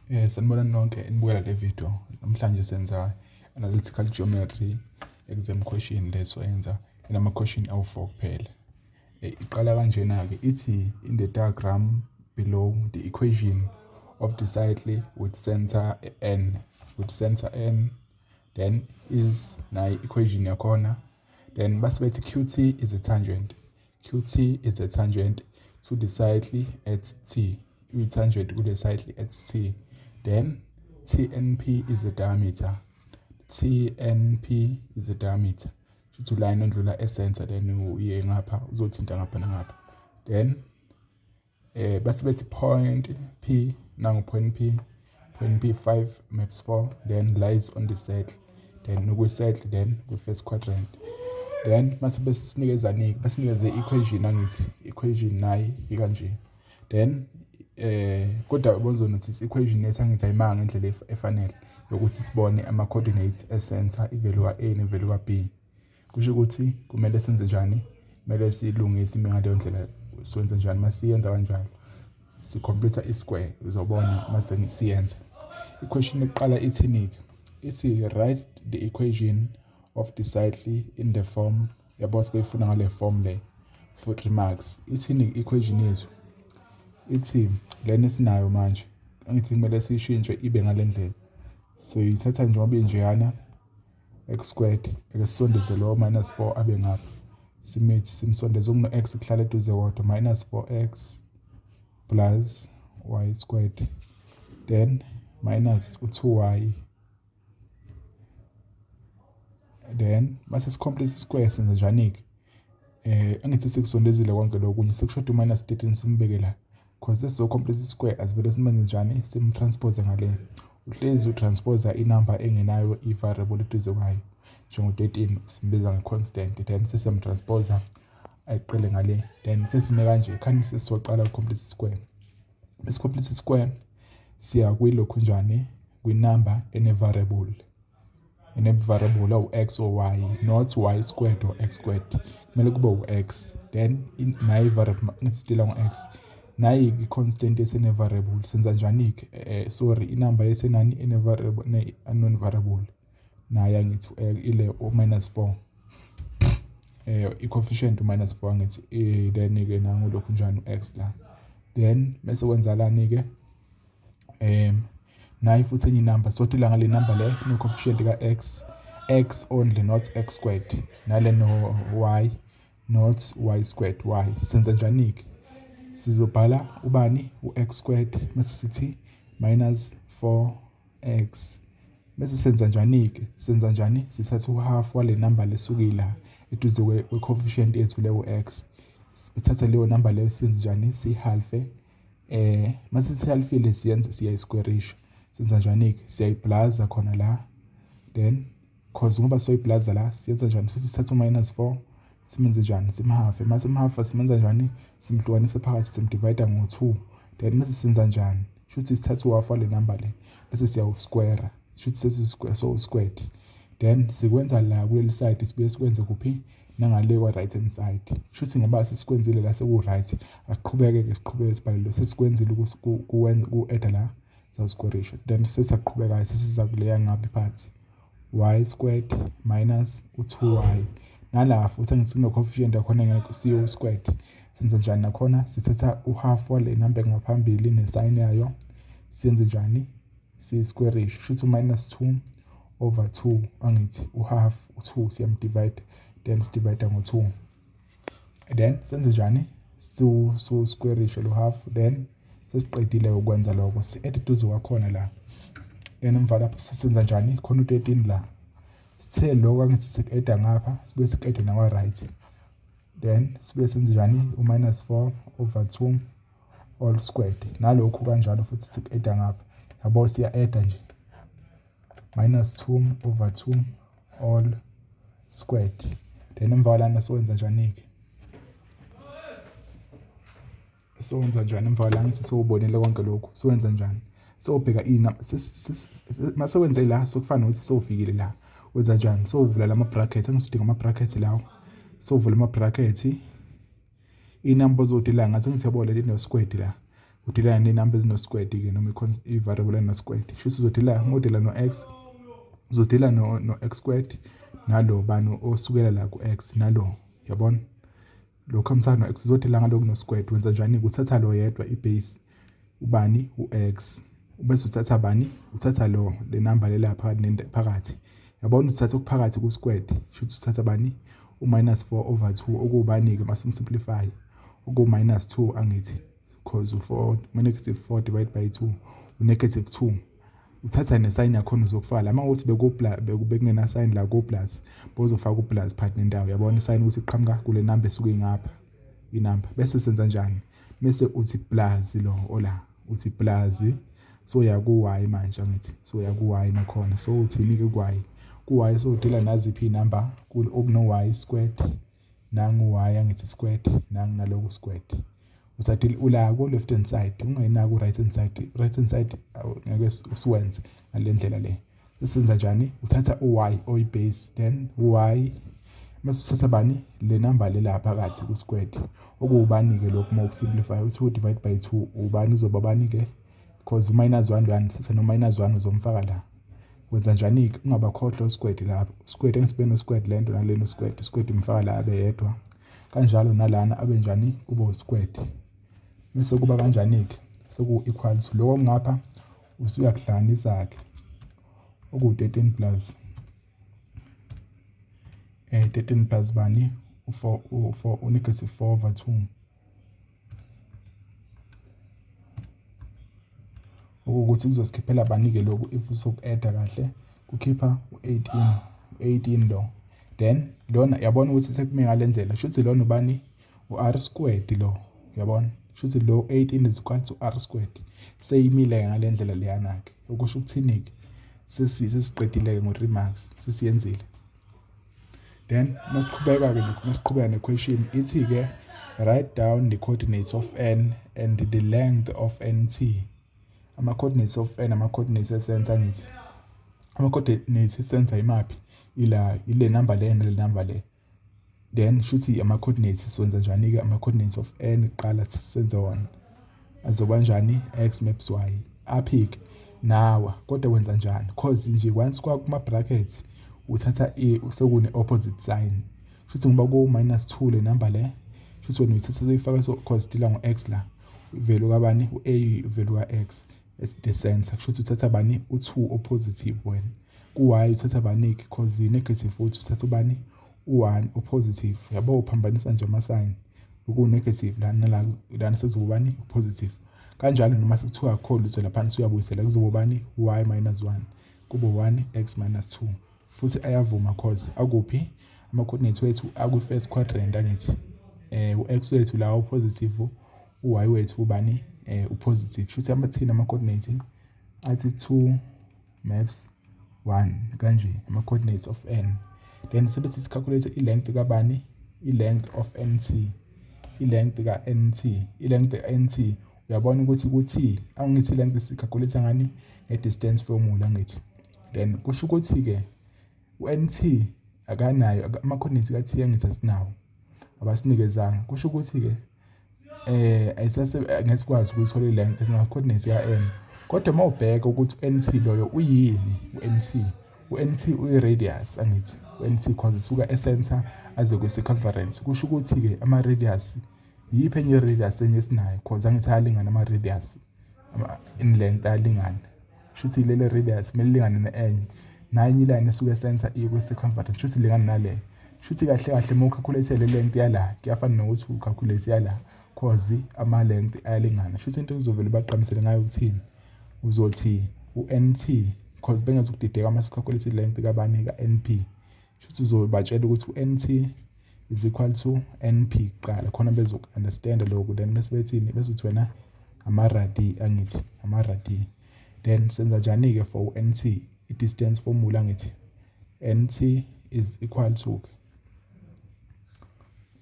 Sanibona nonke enibukela le video. Namhlanje senza analytical geometry exam question lesoyenza enama question awu4 kuphela. Iqala kanjena-ke ithi in the diagram below the equation of the slightly with center n then is nayi equation yakhona. Then base bethi QT is a tangent. QT is a tangent to the slightly at T. Tangent kule slightly at T. Then TNP is the diameter. TNP is the diameter. To line ondlula e-center then uye ngapha uzothinta ngapha nangapha. Then base bethi point P nangu point P 5 maps 4 then lies on the circle. Then ukwi-circle then kwi-first quadrant. Then mase besinikeza basinikeze equation angithi equation nayi ikanje. Then kodwa bozonotice equation lesangithi ayimanga ngendlela efanele yokuthi sibone ama coordinates e-center ivalue ka A nevalue ka B. Kusho ukuthi kumele senze njani? Kumele silungise ngaleyo ndlela siwenza njani? Masiyenza kanjalo si complete i-square uzobona mase siyenza. Equation yokuqala ithini? Ithi write the equation of the slightly in the form yabo sibefuna ngale form le for 3 marks. Ithini equation yethu? Ithi lena sinayo manje angithi kumele siyishintshe ibe ngalendlela. So ithatha njengoba injeyana x squared ekesondeze lo -4 abe ngapha. Simethi simsondeze kuno x kuhlala eduze kodwa -4x plus y squared then minus u2y. Then mase complete square senza njani-ke? Angithi sikusondezile konke lokunye sekushoda -13 simbeke la. Because so complete square asivele simenze njani? Simtranspose ngale. Uhlezi utranspose inamba engenayo i-variable eduze kwayo. Njengo13 simbiza nge-constant then sesiyamtranspose ayiqele ngale. Then sesime kanje khani sesizoqala ucomplete square. Bese complete square siya kwilokhu njani? Kwinamba ene-variable. Ene-variable awu x or y, not y squared or x squared. Kumele kube u-x. Then nayi variable ngithi stila ngo-x. Nayi i-constant esene-variable. Senza njani-ke? Sorry, inamba yesenani ene-variable ne-unknown variable. Nayi angithi ile -4. I-coefficient -4 angithi then-ke nangu lokhu njani u-x la. Then bese wenza lani-ke nayi futhi enye inamba sodila ngale number le no coefficient ka x only not x squared nale no y not y squared y. Senza njani-ke? Sizobhala ubani u-x squared mase sithi -4x. Bese senza njani-ke? Senza njani? Sithatha u-half wale number lesukila eduze kwe-coefficient yethu le u-x. Sithatha leyo number leyo senze njani? Sihalfe. Mase sihalfile siyayisquareisha. Senza njani-ke? Siyayiblaza khona la. Then cause ngoba soyiblaza la siyenza njani? Futhi sithatha u-4 simenze njani? Simhafe. Mase simhafa simenza njani? Simhlukanisa phakathi simdivide ngo2. Then mase senza njani? Shuthi sithatha u-half wale number le bese siyawusquare. Shuthi sesisquare so squared. Then sikwenza la kuleli side sibuye sikwenze kuphi? Nangale kwa right hand side. Shuthi ngoba sesikwenzile la seku right asiqhubeke siqhubeke sibhalele sesikwenzile ku-add la sawusquareisha. Then sesaqhubeka sesiza kuleya ngapha phansi y squared minus u2y. Nala futhi angithi no coefficient yakhona ngeke siyo squared. Senza njani nakhona? Sithatha u-half wale number ngaphambili nesign yayo siyenze njani? Sisquareisha. Shuthi -2/2 angithi u-half u2 siyamdivide then sidivide ngo2. Then senze njani? So squareisha lo half then sesiqedile ukwenza lokho si-add eduze kwakhona la. Then emva lapho sisenza njani? Khona u13 la. Sithe lokho angithi siku-add ngapha sibuye siku-add nakwa right. Then sibuye senze njani? U-4/2 all squared. Nalokhu kanjalo futhi siku-add ngapha. Yabo siya-add nje. -2/2 all squared. Then emva lana sowenza njani-ke? Sowenza njani emva la ngithi sowubonile konke lokhu? Sowenza njani? Sobheka mase wenze la sokufana ukuthi sofikile la. Wenza njani? Sovula lama bracket angisidinga ama bracket lawo. Sovula ama bracket inamba ozodila ngathi ngithi yabo leli no squared la. udila nenamba ezino-squared ke noma i-variable eno-squared. Shuthi udila no-x, uzodila no-x squared nalo bani osukela la ku-x nalo, yabona? Lo khambisana no-x uzodila ngalo kuno-squared. Wenza njani? Uthatha lo yedwa ibase ubani u-x, bese uthatha bani? Uthatha le number lela phakathi. Yabona uthatha okuphakathi ku-squared. Shuthi uthatha bani? U--4/2 okuwubani-ke mase simplify. Oku-2 angithi because -4 divided by 2 u-2. Uthatha ne-sign yakhona uzokufaka la mawuthi bekungena sign la ku-plus, bozofaka u-plus phakathi nendawo. Yabona i-sign ukuthi iqhamuka kule number esuke ingapha inamba. Bese senza njani? Bese uthi plus lo ola, uthi plus, so ya ku-y manje angithi, so ya ku-y nakhona. So uthini-ke ku-y? Ku-y so udila naziphi iy'namba okuno-y squared, nangu-y angithi squared, naloku squared. Usadila ula ku-left hand side, ungayenaki ku-right hand side. Right hand side ngeke usiwenze ngale ndlela le. Sesenza njani? Uthatha u-y oyi-base, then u-y mase uthatha bani? Le number le la phakathi ku-squared. Okuwubani-ke lokhu uma ukusimplify, uthi 2 divide by 2 ubani uzoba bani-ke? Because -1 lwana, thatha no-1 uzomfaka la. Wenza njani-ke? Ungabakhohlwa u-squared lapho. Squared engithi beno-squared lento naleno squared. Squared imfaka la abe yedwa. Kanjalo nalana abe njani? Kube u-squared. Bese kuba kanjani-ke? Seku-equal to lokho ngapha usuyakuhlanganisa-ke. Oku-13 plus 13 plus bani? u-4/2. Ukuthi kuzosikhiphela bani-ke lokhu if usoku-add-a kahle kukhipha u-18 lo. Then lona yabona ukuthi sekume ngale ndlela. Shuthi lona ubani? U-r squared lo, yabona? Shuthi lo 18 is equal to r squared. Seyimile ngale ndlela leyana-ke. Okusho ukuthini-ke? Sesiqedile-ke ngo-3 marks, sesiyenzile. Then masiqhubeka ne-question ithi-ke write down the coordinates of n and the length of nt. Ama-coordinates of n, ama-coordinates esenza angithi. Ama-coordinates esenza imaphi? Ile number le nale number le. Then shuthi ama-coordinates siwenza njani-ke? Ama-coordinates of n kuqala senze wona. Azoba njani? X maps y. Aphi-ke? Nawa. Kodwa wenza njani? Cause nje once kuma-brackets uthatha sekune-opposite sign. Shuthi ngoba ku-2 le number le. Shuthi wena uyithatha soyifaka cause dila ngo-x la. Ivelu kabani? U-a ivelu ka-x. It's the center. Shuthi uthatha bani? U-2 oppositive wena. Ku-y uthatha bani-ke? Cause i-negative uthi uthatha ubani? U-1 upositive. Yabo uphambanisa nje ama-sign. Uku-negative lana sekuzobani? U-positive. Kanjalo noma sekuthiwa akukho lutho laphansi uyabuyisela kuzoba ubani? Y minus 1. Kube 1 x minus 2. Futhi ayavuma cause akuphi? Ama-coordinates wethu akwi-first quadrant angithi. U-x wethu la u-positive, u-y wethu ubani? U-positive. Shuthi amathini ama-coordinates athi 2 maps 1 kanje ama-coordinates of n. Then sebethi si-calculate i-length kabani? I-length of nt. I-length ka-nt. I-length ka-nt uyabona ukuthi ku-t angithi i-length si-calculate ngani? Nge-distance formula angithi. Then kusho ukuthi-ke u-nt akanayo ama-coordinates ka-t angithi asinawo. Abasinikezanga. Kusho ukuthi-ke ngeke sikwazi ukuyithola i-length esina-coordinates ka-n. Kodwa uma ubheka ukuthi u-nt loyo uyini u-nt? U-nt uyi-radius angithi. U-nt cause usuka e-center aze ku-circumference. Kusho ukuthi-ke ama-radius yiphi enye i-radius enye esinayo cause angithi ayalingana ama-radius in length ayalingana. Shuthi lele radius kumele lingane ne-enye. Nanye iline esuka e-center iye ku-circumference. Shuthi lingana nale. Shuthi kahle kahle uma ucalculate le length yala kuyafana nokuthi ucalculate yala cause ama-length ayalingana. Shuthi into uzovele baqamisele ngayo ukuthini? Uzothi u-nt cause bengazukudideka uma ucalculate i-length kabani? Ka-np. Shuthi uzobatshela ukuthi u-nt is equal to np kuqala khona bezoku-understanda lokhu. Then bese bethini? Bese uthi wena ama-radi angithi, ama-radi. Then senza njani-ke for u-nt? I-distance formula angithi. Nt is equal to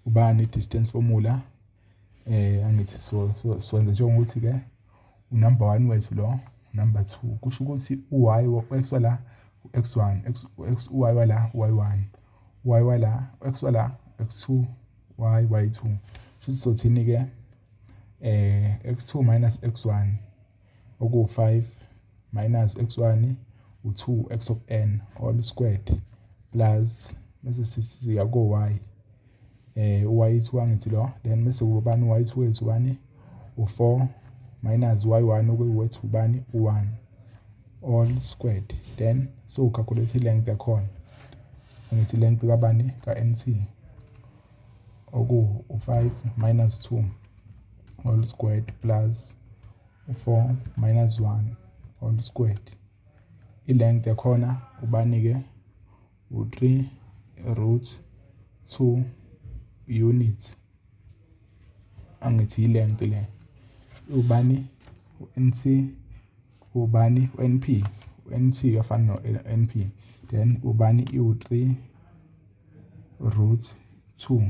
ubani i-distance formula? Angithi siwenza njengokuthi-ke u-number 1 wethu lo, number 2. Kusho ukuthi u-y u-x wala u-x1, u-y wala y1, y wala x wala x2, y2. Shuthi sothini-ke x2 minus x1 oku5 minus x1 u2 x of n all squared plus bese siya ko y y2 angithi lo then bese ubani y2 wethu bani u4 minus y1 okwethu ubani u1 all squared then so calculate length yakhona angithi length kabani ka nt oku u5 minus 2 all squared plus 4 minus 1 all squared length yakhona ubani ke u3 root 2 units angithi length le ubani nt ubani np nt yafana no np then ubani u3 root 2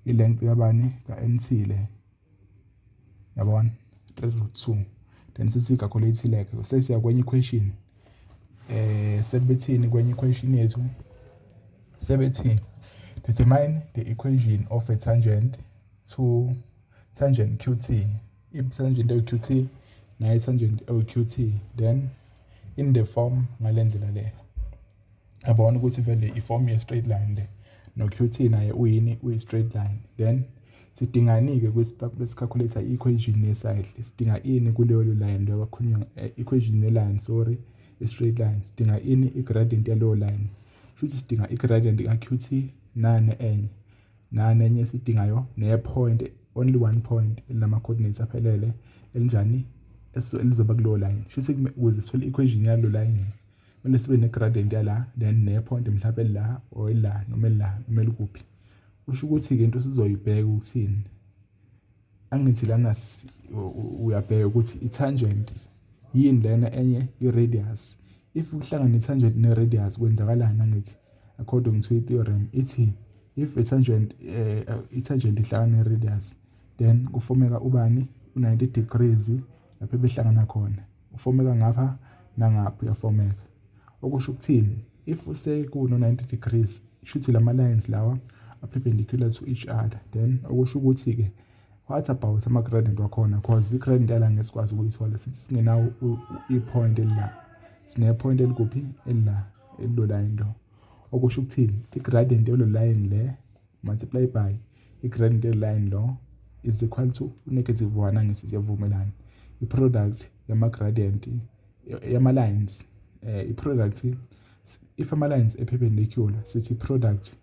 length kabani ka nt le yabona 3 root 2 then sesicalculate leke sesiya kwenye equation 17 kwenye equation yethu 17 determine the equation of a tangent to tangent qt if tangent qt na tangent qt then in the form ngalendlela le yabona ukuthi vele iform ye straight line le no qt naye uyini uyi straight line then sidingani ke kwesicalculator equation neside sidinga ini kuleyo line lo bakhulunywa equation ne line sorry a straight line sidinga ini igradient yaleyo line futhi sidinga igradient ka qt nane enye sidingayo ne point only one point elama coordinates aphelele elinjani elizoba kuleyo line futhi ukuze sithole equation yalo line kumele sibe ne gradient yala then ne point mhlawumbe la or la noma la noma likuphi usho ukuthi ke into sizoyibheka ukuthini angithi lana uyabheka ukuthi i-tangent yini lena enye i-radius if uhlangana i-tangent ne-radius kwenzakalani angithi according to i-theorem ithi if i-tangent ihlangana ne-radius then kufomeka ubani u-90 degrees lapho behlangana khona ufomeka ngapha nangapha uyafomeka okusho ukuthini if usekuno 90 degrees shuthi lama lines lawa perpendicular to each other then okusho ukuthi ke what about ama gradient wakhona because i gradient yala ngesikwazi ukuyithola sithi singenawo i-point la sine point elikuphi la elo line lo okusho ukuthini i gradient yelo line le multiply by i gradient yelo line lo is equal to -1 angithi siyavumelana i product yama gradient yama lines i product if ama lines perpendicular sithi product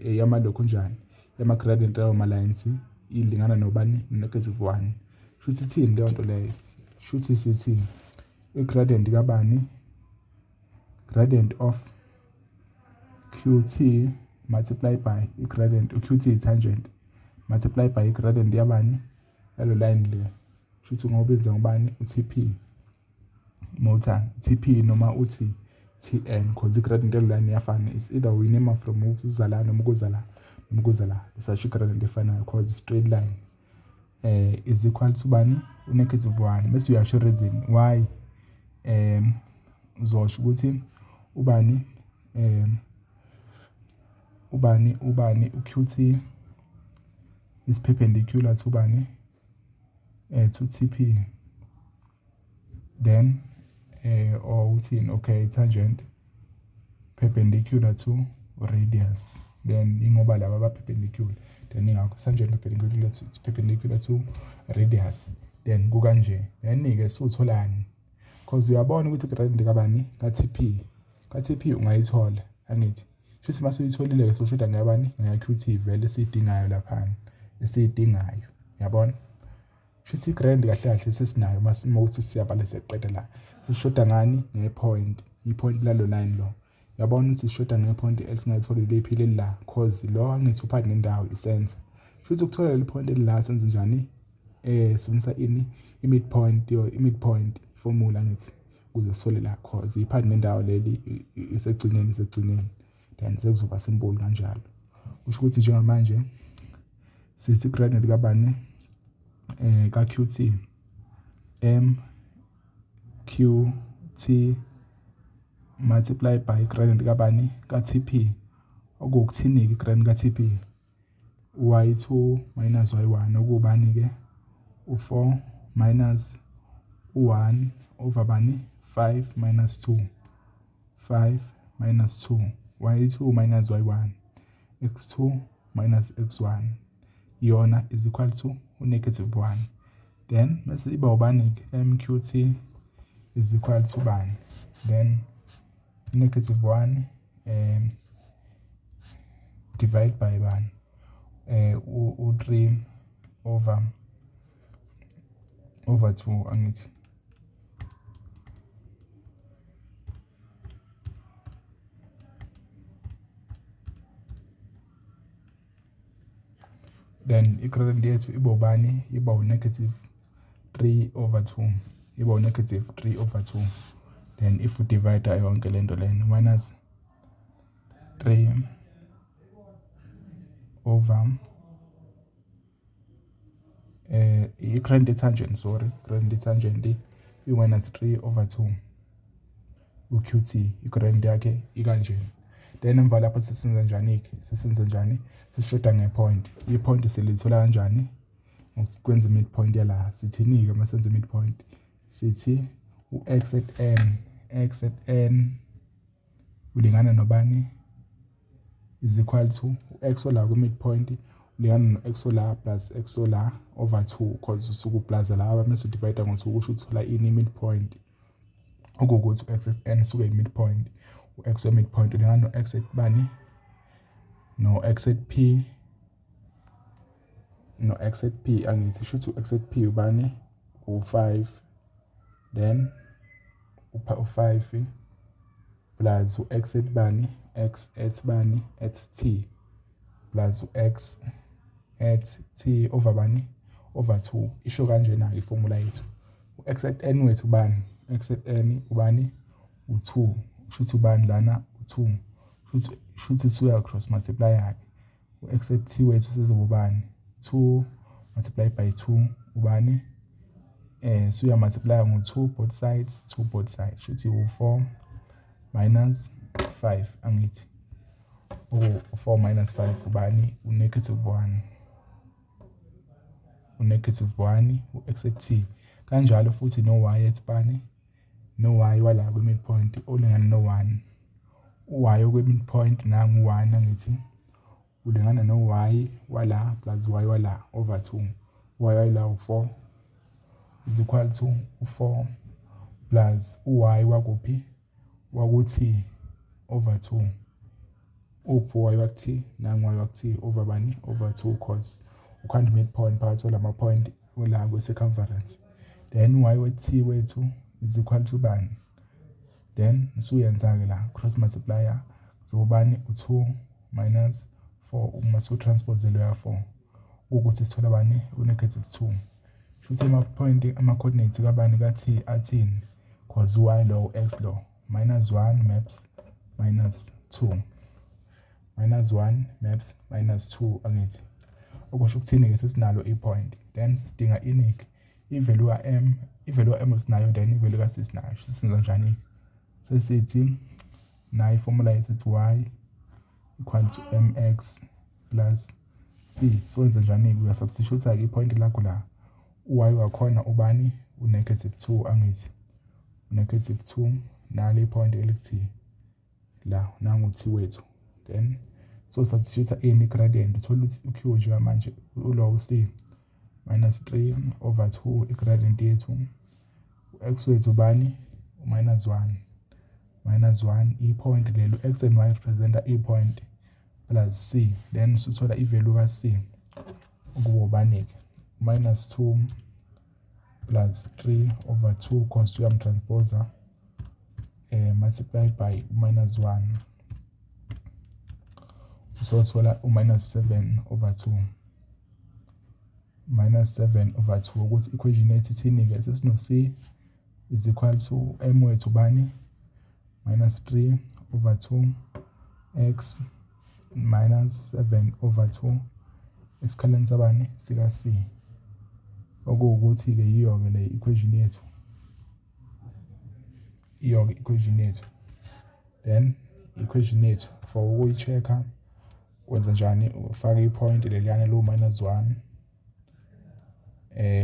yama lokho njani yama gradient lawo ma lines ilingana nobani -1 futhi thini leyo nto leyo futhi sithi i gradient kabani gradient of qt multiply by i gradient qt tangent multiply by i gradient yabani yalo line le futhi ngobenza ngobani utp motor tp noma uthi tn because i gradient yalo line iyafana is either winema from ukuza la noma ukuza la noma ukuza la such a gradient efanayo because straight line is equal to bani -1 bese uyasho reason why uzosho ukuthi ubani uqt is perpendicular to bani to tp then or uthini okay tangent perpendicular to radius then ingoba laba ba perpendicular then ingakho tangent perpendicular to radius then kukanje then ke sutholani because uyabona ukuthi gradient kabani ka TP ungayithola angithi futhi mase uyitholile ke soshoda ngabani ngaya-qt vele esiyidingayo lapha esiyidingayo yabona futhi gradient kahle kahle sesinayo masimo ukuthi siyabhala seqeda la sishoda ngani ngepoint ipoint lalo line lo yabona ukuthi sishoda ngepoint elisingayitholi lephile la cause lo angithi uphathi nendawo isense futhi ukuthola le point la senze njani sibonisa ini i-midpoint formula ngithi ukuze sisole la cause iphathi nendawo leli isegcineni then sekuzoba simple kanjalo kusho ukuthi njengamanje sithi gradient kabani ka qt mqt multiply by gradient kabani ka tp okukuthini ke gradient ka tp y2 minus y1 okubani-ke u4 minus u1 over bani 5 minus 2 5 minus 2 y2 minus y1 x2 minus x1 yona is equal to -1. Then mase iba ubani-ke mqt is equal to bani, then -1 divide by bani u3 over 2 angithi. Then i-gradient yethu iba ubani, iba -3 over 2, iba -3 over 2. Then if udivide yonke lento lena minus 3 over i-gradient tangent i-minus 3 over 2 u-qt, i-gradient yakhe ikanjena. Then emva lapho sesenza njani, sishoda ngepoint. I-point silithola kanjani? Ukwenza midpoint yala. Sithini-ke masenza midpoint? Sithi u-x at n ulingana nobani is equal to u-x ola kwi-midpoint ulingana no-x ola plus x ola over 2 because usuke uplaza laba mase udivide ngo-2 kusho uthola ini midpoint. Okuwukuthi u-x at n suke i-midpoint. U-x we-midpoint ulingana no-x at bani? No-x at p. No-x at p angithi shuthi u-x at p ubani? U5. Then u5 plus u-x at bani? X at bani? At t plus u-x at t over bani? Over 2. Isho kanjena iformula yethu. U-x at n wethu ubani? X at n ubani? U2. Shuthi ubani lana? U2. Shuthi 2 ya cross multiply yakhe. U-x at t wethu sizoba ubani? 2 multiply by 2 ubani? Suya multiply ngo-2 both sides, 2 both sides. Shuthi u4 minus 5 angithi. U4 minus 5 ubani? U-1. U-1 u-x at t. Kanjalo futhi no-y at bani? No-y wala kwi-midpoint olingana no-1. U-y okwi-midpoint nangu-1 angithi. Ulingana no-y wala plus y wala over 2. Y wala u4 is equal to u4 plus u-y wakuphi? Wakuthi over 2. Uphi y wakuthi? Nangu y wakuthi over bani? Over 2 cause ukhanda midpoint phakathi kwalama point ola kwe-circumference. Then y we-t wethu is equal to bani? Then usuyenza-ke la cross multiplier zobani? U2 minus 4 uma su-transpose lo ya 4 ukuthi sithola bani? U-2. Shuthi ama-coordinates kabani ka-t athini? Cause y lo x lo -1 maps -2 -1 maps -2 angithi. Okusho ukuthini-ke sesinalo i-point. Then sisidinga ini-ke i-value ka-m, i-value ka-m sinayo, then i-value ka-c sinayo. Sisenza njani? Sesithi nayo iformula yethu ethi y equal to mx plus c. So wenza njani-ke? Uyasubstitute-ke i-point lakho la. U-y wakhona ubani? U-2 angithi. U-2 nale point elithi la nangu-t wethu. Then so substitute ini gradient uthola ukuthi uq nje manje ulo u-c -3 over 2 i-gradient yethu. U-x wethu ubani? -1 i-point lelo x and y representa i-point plus c. Then sithola i-value ka-c ukuba ubani-ke -2 plus 3 over 2 cause tuyamtranspose multiply by -1. So sithola u-7 over 2. -7 over 2 ukuthi equation yethu ithini-ke? Sesino-c is equal to m wethu bani? -3 over 2 x -7 over 2 esikhaleni sabani? Sika-c. Okuwukuthi-ke yiyo-ke le equation yethu. Iyo-ke equation yethu. Then equation yethu for ukuyi-check-a wenza njani ufaka ipoint leliyana lo -1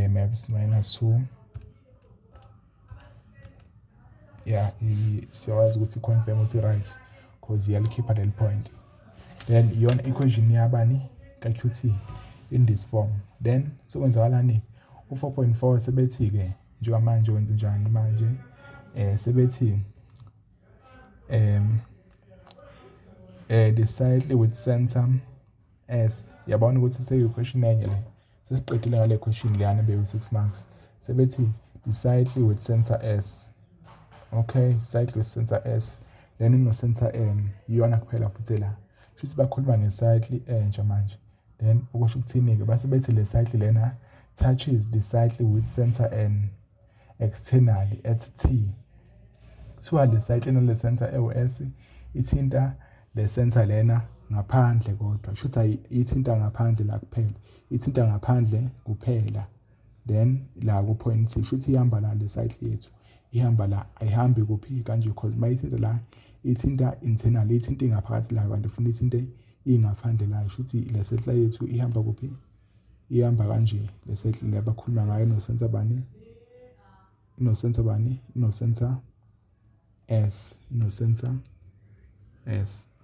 maps -2 yeah siyakwazi ukuthi confirm ukuthi right because iyalikhipha leli point. Then iyona equation yabani ka-QT in this form. Then sekwenzakalani u-4.4 sebethi ke njengamanje wenza njani manje sebethi decidely with center S. Yabona ukuthi seyi-question enye le sesiqedile ngale question leyana bewu-6 marks. Sebethi decidely with center S. Okay, decidely with center S. Then no center N iyona kuphela futhi la. Shuthi bakhuluma nge-cycle entsha manje. Then ukusho ukuthini ke base bethi le cycle lena touches the cycle with center N externally at T. Kuthiwa le cycle le center ewu-S ithinta le center lena ngaphandle kodwa. Shuthi ithinta ngaphandle la kuphela. Ithinta ngaphandle kuphela. Then la ku point T shuthi ihamba la le cycle yethu. Ihamba la ayihambi kuphi kanje because mayithinta la ithinta internal ithinta ngaphakathi la kanti ufuna ithinte ingaphandle la shuthi le setla yethu ihamba kuphi ihamba kanje le setla le bakhuluma ngayo no center bani no center S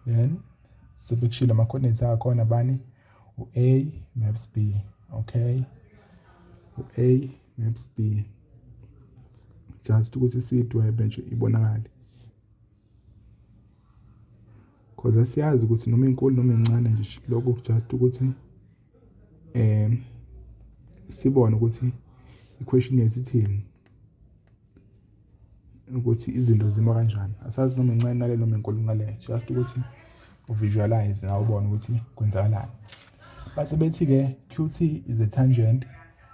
then sebekushila ama coordinates akhona bani u-A maps B. Okay, u-A maps B just ukuthi sidwebe nje ibonakale because asiyazi ukuthi noma inkulu noma incane nje lokho just ukuthi sibone ukuthi equation yethu ithini ukuthi izinto zima kanjani. Asazi noma incane nale noma inkulu ngale just ukuthi uvisualize nawe ubone ukuthi kwenzakalani. Base bethi ke QT is a tangent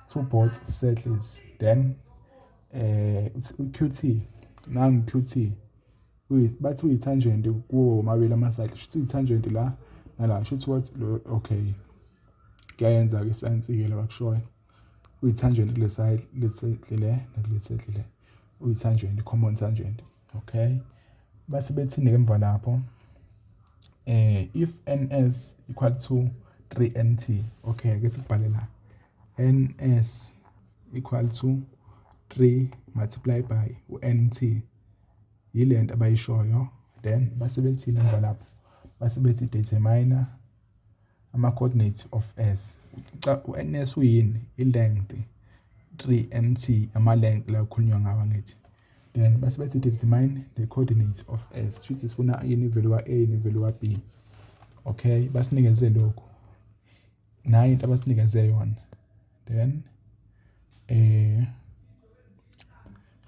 to both cycles. Then QT nangu QT bathi uyi-tangent kuwo mabili ama-cycle shuthi uyi-tangent la nala shuthi what okay kuyayenza ke science-ke la bakushoyo uyi-tangent kule side le nakule side le uyi-tangent common tangent. Okay, base bethini ke emva lapho if ns equal to 3nt. Okay, ke sikubhale la ns equal to 3 multiplied by u-nt yilento abayishoyo. Then base bethini emva lapho base bethi determine ama coordinates of S. u-ns uyini i-length 3nt ama length la kukhulunywa ngawo ngithi. Then base bethi determine the coordinates of S. Shuthi sifuna yini value ka A ne value ka B. Okay, basinikeze lokho nayo into abasinikeze yona. Then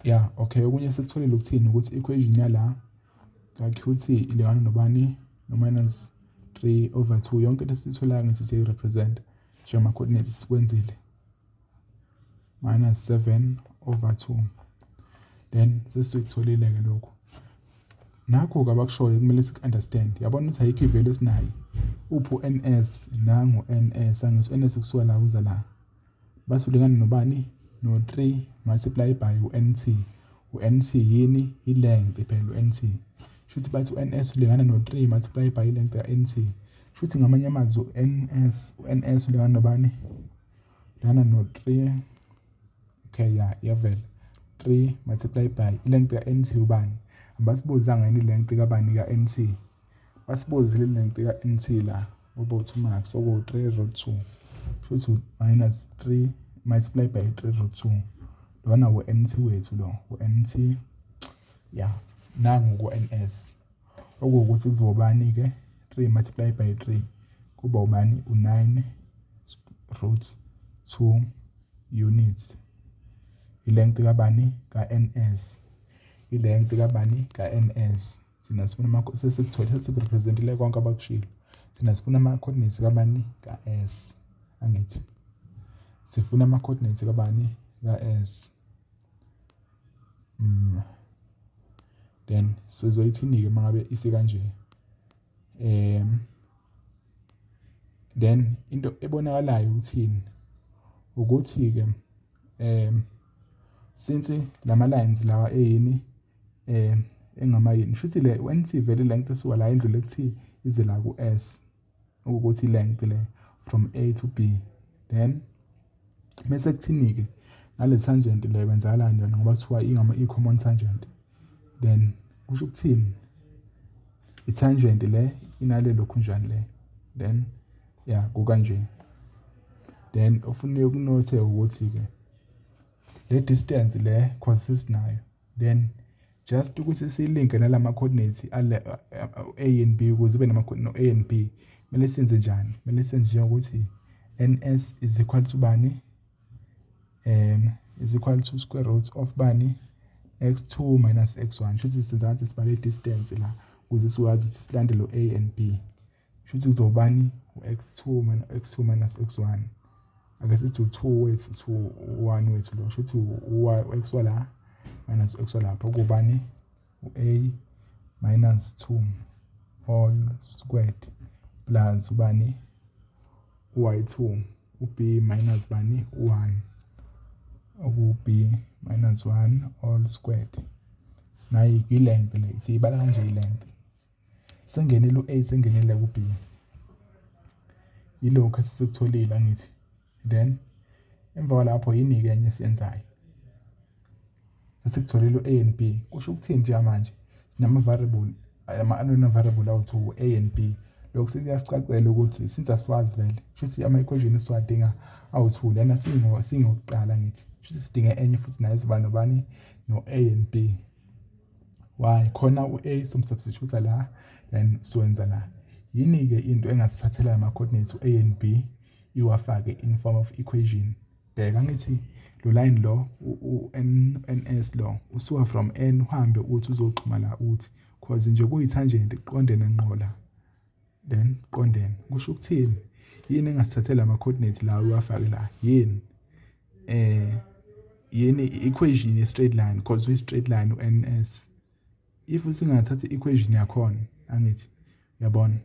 yeah okay, okunye sekutholile ukuthini ukuthi equation yala ka QT ilingana nobani no -3/2 yonke lesithola ngithi siya represent njengama coordinates sikwenzile -7/2. Then sesitholile ke lokho nakho ke abakushoyo kumele sik-understand. Yabona ukuthi ayikho ivalue esinayo uphu ns nangu ns angiso ns kusuka la uza la base ulingana nobani no 3 multiplied by u-nt. u-nt yini i-length phela u-nt shuthi bathi u-ns ulingana no 3 multiplied by i-length ka-nt shuthi ngamanye amazwi u-ns ulingana nobani ulingana no 3 okay yeah iyavela 3 multiplied by i-length ka-nt ubani abasibuzanga yini i-length kabani ka-nt basibuzile i-length ka-nt la ubo 2 marks oku 3/2 shuthi -3 multiplied by 3/2 lona u-nt wethu lo u-nt yeah nangu ku-ns okuwukuthi kuzobani ke 3 multiplied by 3 kuba ubani u9/2 units. I-length kabani ka-ns i-length kabani ka-ns thina sifuna sesikuthole sesikurepresentile konke abakushilo thina sifuna ama-coordinates kabani ka-s angithi sifuna ama-coordinates kabani ka-s. Then sizoyithini-ke mangabe isekanje then into ebonakalayo ukuthini ukuthi-ke since lama lines lawa eyini engamayini shuthi le when sivele length esuka la indlule kuthi ize la ku-s ukuthi length le from A to B. Then mase kuthini-ke ngale tangent le kwenzakalani yona ngoba kuthiwa i-common tangent. Then kusho ukuthini i-tangent le inale lokhunjani le. Then kukanje. Then ufuna ukunothe ukuthi-ke le distance le consists nayo. Then just ukuthi silinke nalama coordinates A and B ukuze ibe no A and B. Kumele senze njani? Kumele senze njengokuthi NS is equal to bani? Is equal to square root of bani? X2 minus X1. Shuthi senza ngathi sibale distance la ukuze sikwazi ukuthi silandele A and B. Shuthi kuzobani X2 minus X1. Ake sithi u2 wethu to 1 wethu lo. Shuthi X la minus X lapha kubani A minus 2 all squared plus bani y2 b minus bani 1 b minus 1 all squared. Nayi i-length le siyibala kanje i-length. Sengenile u-A sengenile ku-B. Yilokho esikutholile angithi. Then emva kwalapho yini-ke enye esiyenzayo. Sesikutholile u-A and B. Kusho ukuthini nje manje? Sinama-variable, ama-unknown variable awu-2, A and B. Lokhu siyasicacela ukuthi since asiwazi vele. Shuthi ama-equation esiwadinga awu-2. Lana singokuqala ngithi. Shuthi sidinga enye futhi nayo izoba nobani? No-A and B. Why? Khona u-A somsubstitute la, then sowenza la. Yini-ke into engasithathela ama-coordinates u-A and B iwafake in form of equation. Bheka ngithi lo line lo NS lo usuka from N uhambe uthi uzoxhuma la uthi cause nje kuyi-tangent iqondene ngqo la. Then qondene. Kusho ukuthini? Yini engasithathela ama-coordinates la uwafake la? Yini? Yini i-equation ye-straight line cause uyi-straight line u-NS. If singathatha i-equation yakhona angithi uyabona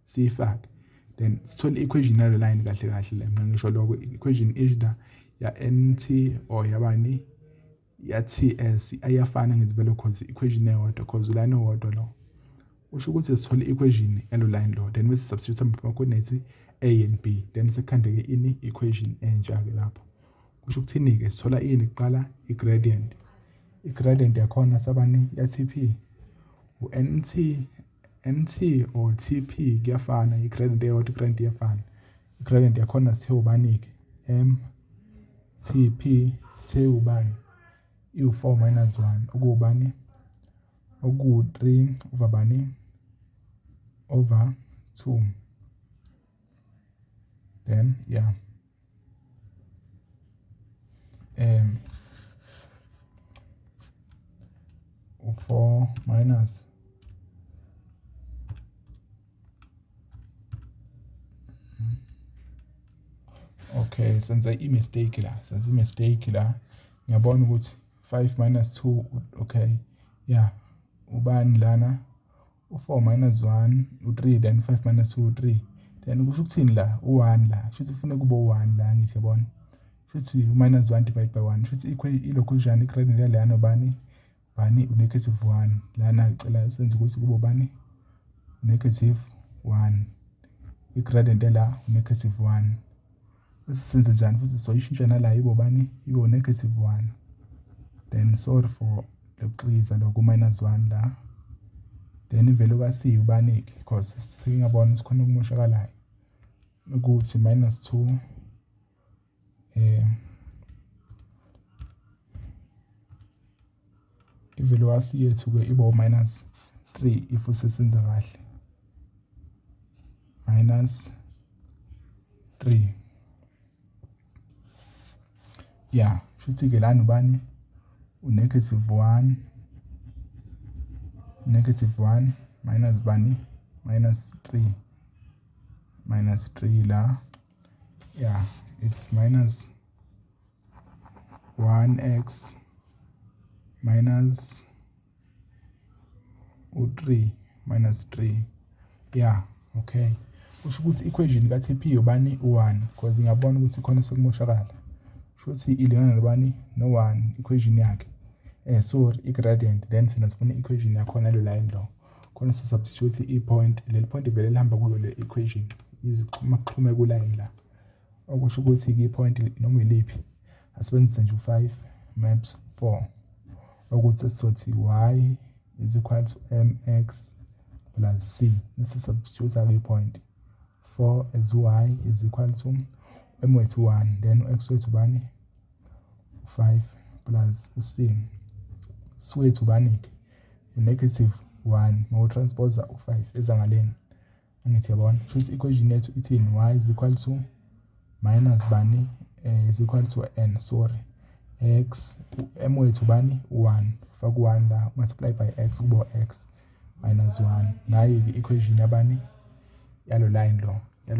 siyifake then sithole i-equation yalo line kahle kahle le. Mina ngisho lokho i-equation either ya NT or yabani ya TS ayafana ngithi vele cause equation eyodwa cause line owodwa lo. Usho ukuthi sithole i-equation yalo line lo then bese substitute ama coordinates A and B then sekhandeke ini equation entsha ke lapho. Kusho ukuthini ke sithola ini kuqala i-gradient. I-gradient yakhona sabani ya TP NT or TP kuyafana i-gradient eyodwa i-gradient iyafana. I-gradient yakhona sithe ubani ke M TP sithe ubani u4 minus 1 ukubani oku3 over bani over 2. Then u4 minus okay senza i-mistake la ngiyabona ukuthi 5 minus 2 okay ubani lana u4 minus 1 u3 then 5 minus 2 3 then kusho ukuthini la u1 la shuthi ufuna kube u1 la ngithi yabona shuthi minus 1 divided by 1 shuthi ilokhu njani i-gradient yalana bani u-negative 1 lana ngicela senze ukuthi kube bani negative 1 i-gradient la u-negative 1 senze njani futhi soyishintsha nala ibo bani ibo negative 1 then sorry for lokuxiza lokhu minus 1 la then ivelo ka-C ubani ke because singabona sikhona ukumoshakalayo ukuthi minus 2 ivelo ka-C yethu ke ibo minus 3 if usesenza kahle minus 3 shuthi ke lana ubani u-negative 1 minus bani minus 3 la it's minus 1x minus u3 minus 3 okay. Kusho ukuthi equation ka-TP yobani u1 because ngiyabona ukuthi khona sekumoshakala shuthi ilingana nobani no1 equation yakhe sorry i-gradient then sina sifuna equation yakhona lo line lo khona si-substitute i-point leli point vele lihamba kuyo le equation maxhume kuline la okusho ukuthi ke point noma iliphi asebenzise nje u5 maps 4 ukuthi sizothi y is equal to mx plus c. Substitute ke point 4 as y is equal to m wethu 1 then x wethu bani 5 plus c. S wethu bani ke negative 1 mawutranspose u5 ezangaleni angithi yabona shothi equation yethu ithini y is equal to minus bani is equal to n x m wethu bani 1 faka 1 la multiply by x kubo x minus 1 nayi ke equation yabani yalo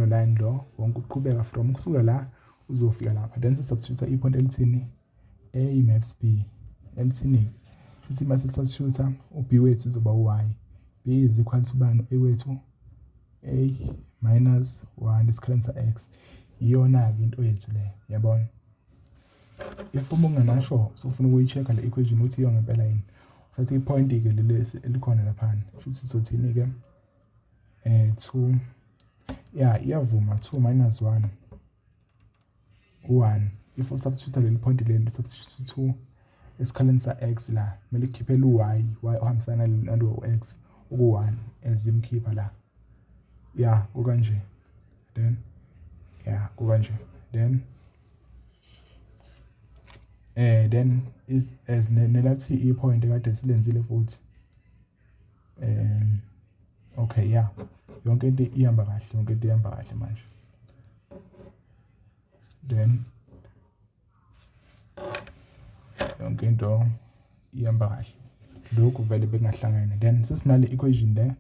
line lo wonke uqhubeka from kusuka la uzofika lapha then substitute ipoint elithini a maps b elithini futhi mase substitute b wethu uzoba y b is equal to bani a wethu a minus 1 isikhalanisa x iyona ke into yethu le yabona if ungenasho sofuna ukuyichecka le equation uthi iyo ngempela yini sathi ipoint ke lelesi elikhona lapha futhi sizothini ke 2 iyavuma 2 minus 1 1 if substitute leli point leli substitute 2 isikhalanisa x la kumele ikhiphe y ohambisana nalo x uku1 ezimkhipha la kukanje then kukanje then is as nelathi ipoint kade silenzile futhi okay yonke into ihamba kahle manje then yonke into ihamba kahle lokhu vele bengahlangene then sesinale equation le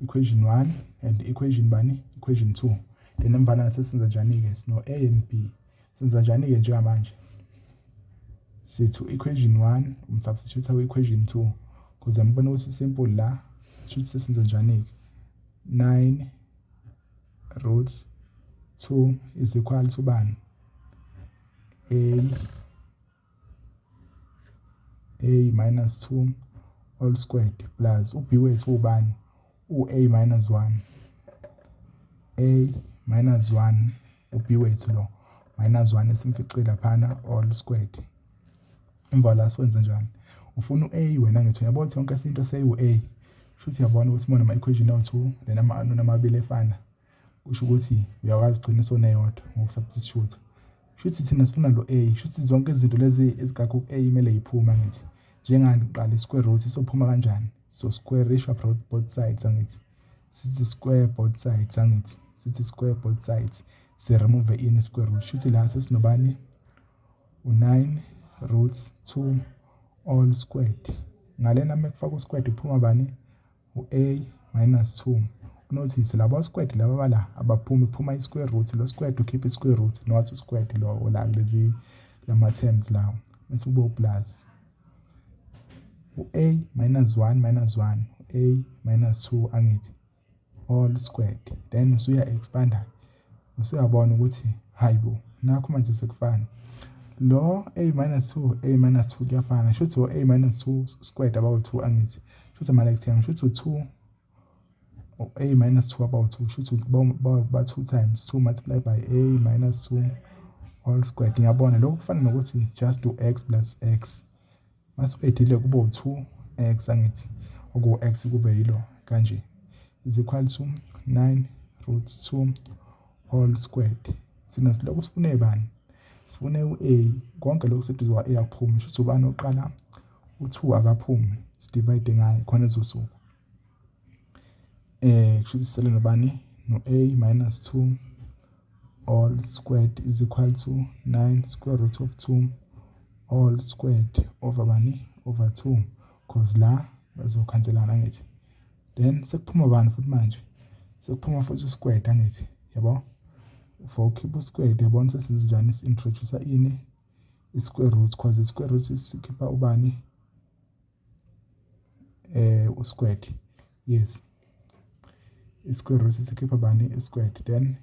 equation 1 and equation bani equation 2 then emvana sesenza njani ke sino a and b senza njani ke njengamanje sithi equation 1 umsubstitute ku equation 2 because ngibona ukuthi simple la shothi sesenza njani ke 9 root 2 is equal to bani a minus 2 all squared plus b wethu ubani a minus 1 a minus 1 b wethu lo minus 1 esimfice laphana all squared emva la siwenza njani ufuna a wena ngithi uyabona ukuthi yonke izinto seyu a shothi yabona ukuthi simona ama equation awu2 then ama amabili efana kusho ukuthi uyakwazi ugcina soneyodwa ngokusubstitute shothi thina sifuna lo a shothi zonke izinto lezi ezigakho a imele iphuma ngithi njengani uqala square root isophuma kanjani so square ratio both sides angithi sithi square both sides angithi sithi square both sides si remove in square root shothi la sesinobani u9 root 2 all squared ngalena mekufaka squared iphuma bani u a minus 2 notice laba squared laba bala abaphumi iphuma i-square root lo squared ukhipha i-square root not squared lo la lezi lama terms lawo bese ube plus a minus 1 minus 1 a minus 2 angithi all squared then usuya expanda usuyabona ukuthi hayibo nakho manje sekufana lo a minus 2 kuyafana shothi a minus 2 squared about 2 angithi shothi manje kuthina shothi 2 a minus 2 about 2 shothi ba 2 times 2 multiplied by a minus 2 all squared ngiyabona lokho kufana nokuthi just do x plus x masipedile kube u2x angithi oku x kube yilo kanje is equal to 9 root 2 all squared sina silokho sifune bani sifune u-a konke lokho seduzwa a akuphumi shothi ubani oqala u2 akaphumi sidivide ngayo khona ezosuka shothi sisele nobani no a minus 2 all squared is equal to 9 square root of 2 all squared over bani over 2 cause la bazokhanselana ngithi then sekuphuma bani futhi manje sekuphuma futhi squared angithi yabo for keep squared yabona sesenza njani introduce ini square root cause square root isikhipha ubani squared yes square root isikhipha bani squared then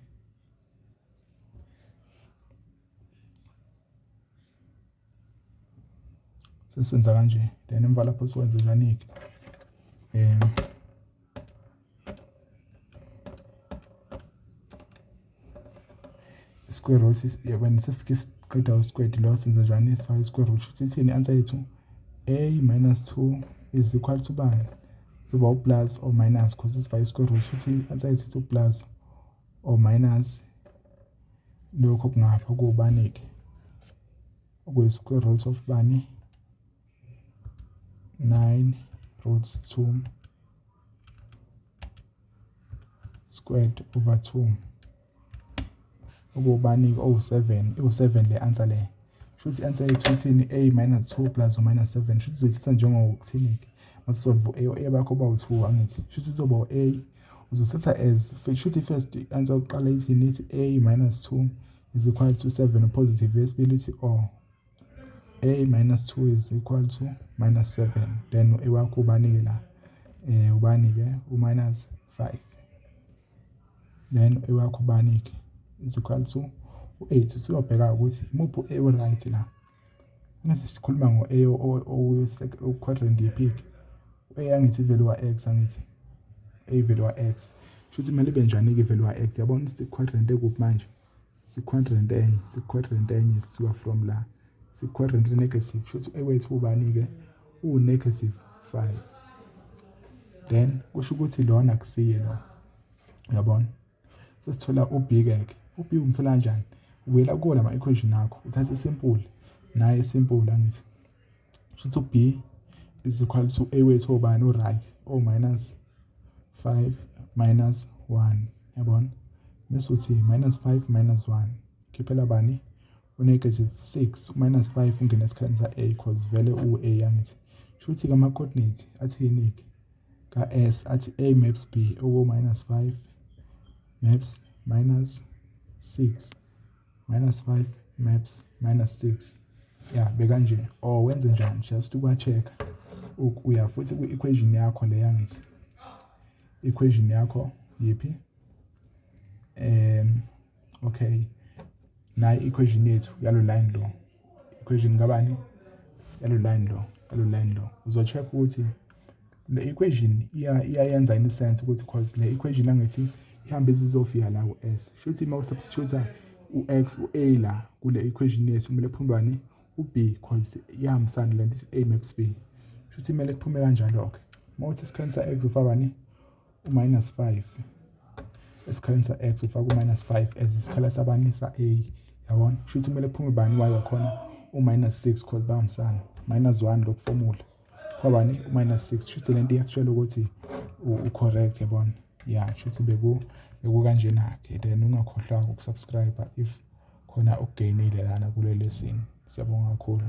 sesenza kanje then emva lapho siwenze njani ke square root when sesiqeda squared lo senza njani sifaka square root futhi ithini answer yethu a minus 2 is equal to bani soba plus or minus because sifaka square root futhi answer yethu plus or minus lokho kungapha kubani ke okwe square root of bani 9 root 2 squared over 2 ukubani o7 u7 le answer le shothi answer yethu ithini a minus 2 plus or minus 7 shothi sizothatha njengokuthini ke masisolve a bakho bawu2 angithi shothi izoba a uzothatha as shothi first answer uqala ithini ithi a minus 2 is equal to 7 positive yesibili or a minus 2 is equal to minus 7 then ewakho ubani ke la ubani ke minus 5 then ewakho ubani ke is equal to 8 siyobheka ukuthi imuphi a right la ngase sikhuluma ngo a o quadrant yipick a angithi value wa x angithi a value wa x shothi imali benjani ke value wa x yabona si quadrant ekuphi manje si quadrant enye sisuka from la si quadrant negative shothi a wethu ubani ke negative 5 then kusho ukuthi lona kusiye lo uyabona sesithola b ke b umthola kanjani ubuyela kuwo lama equation akho uthatha simple naye simple angithi shothi b is equal to a wethu ubani right o minus 5 minus 1 yabona bese uthi minus 5 minus 1 khiphela bani negative 6 minus 5 ungena esikhaleni sa a because vele a angithi shothi kama coordinates athini ka s athi a maps b minus 5 maps minus 6 minus 5 maps minus 6 yeah bekanje or wenze njani just ukwa-check uya futhi ku-equation yakho le yangithi equation yakho yiphi okay nayi equation yethu yalo line lo equation ngabani yalo line lo uzo-check ukuthi le equation iyayenza in sense ukuthi because le equation angithi ihamba izofika la u-s shothi uma usubstitute u-x u-a la kule equation yethu kumele kuphumbani u-b because iyahambisana lento a maps b shothi kumele kuphume kanjalo ke uma uthi isikhaleni sa-x ufakani u-minus 5 esikhaleni sa-x ufaka u-minus 5 as isikhala sabani sa-a yabona shothi kumele kuphume bani y wakhona u-minus 6 because bahambisana minus 1 lokhu formula kwabani u-minus 6 shothi lento iyakutshela ukuthi u-correct yabona yeah shothi beku kanjena ke then ungakhohlwa ukusubscribe if khona ukugainile lana kule lesson siyabonga kakhulu.